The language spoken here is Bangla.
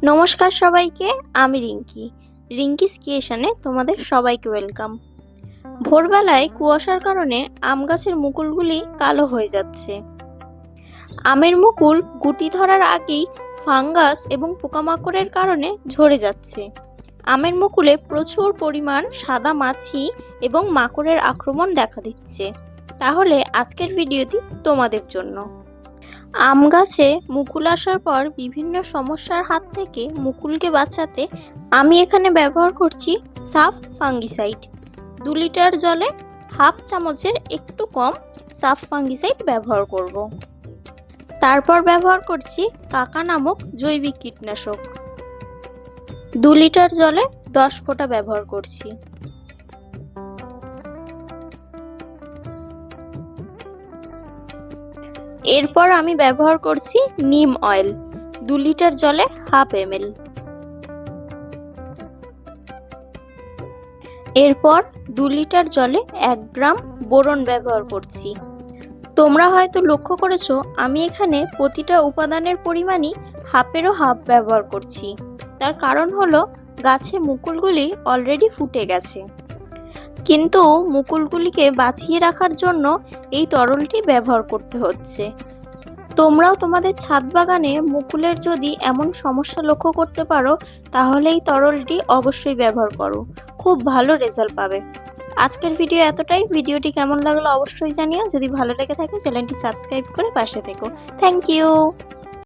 নমস্কার সবাইকে, আমি রিঙ্কিস ক্রিয়েশনে তোমাদের সবাইকে ওয়েলকাম। ভোরবেলায় কুয়াশার কারণে আম গাছের মুকুলগুলি কালো হয়ে যাচ্ছে। আমের মুকুল গুটি ধরার আগেই ফাঙ্গাস এবং পোকামাকড়ের কারণে ঝরে যাচ্ছে। আমের মুকুলে প্রচুর পরিমাণ সাদা মাছি এবং মাকড়ের আক্রমণ দেখা দিচ্ছে। তাহলে আজকের ভিডিওটি তোমাদের জন্য। আম গাছে মুকুল আসার পর বিভিন্ন সমস্যার হাত থেকে মুকুলকে বাঁচাতে আমি এখানে ব্যবহার করছি সাফ ফাঙ্গিসাইড। 2 লিটার জলে হাফ চামচের একটু কম সাফ ফাঙ্গিসাইড ব্যবহার করব। তারপর ব্যবহার করছি কাকা নামক জৈবিক কীটনাশক। 2 লিটার জলে 10 ফোঁটা ব্যবহার করছি। এরপর আমি ব্যবহার করছি নিম অয়েল, 2 লিটার জলে হাফ ml। এরপর 2 লিটার জলে 1 গ্রাম বোরন ব্যবহার করছি। তোমরা হয়তো লক্ষ্য করেছো আমি এখানে প্রতিটা উপাদানের পরিমাণই হাফেরও হাফ ব্যবহার করছি। তার কারণ হলো গাছে মুকুলগুলি অলরেডি ফুটে গেছে, কিন্তু মুকুলগুলিকে বাঁচিয়ে রাখার জন্য এই তরলটি ব্যবহার করতে হচ্ছে। তোমরাও তোমাদের ছাদ বাগানে মুকুলের যদি এমন সমস্যা লক্ষ্য করতে পারো তাহলে এই তরলটি অবশ্যই ব্যবহার করো, খুব ভালো রেজাল্ট পাবে। আজকের ভিডিও এতটাই। ভিডিওটি কেমন লাগলো অবশ্যই জানিও। যদি ভালো লেগে থাকে চ্যানেলটি সাবস্ক্রাইব করে পাশে থেকো। Thank you.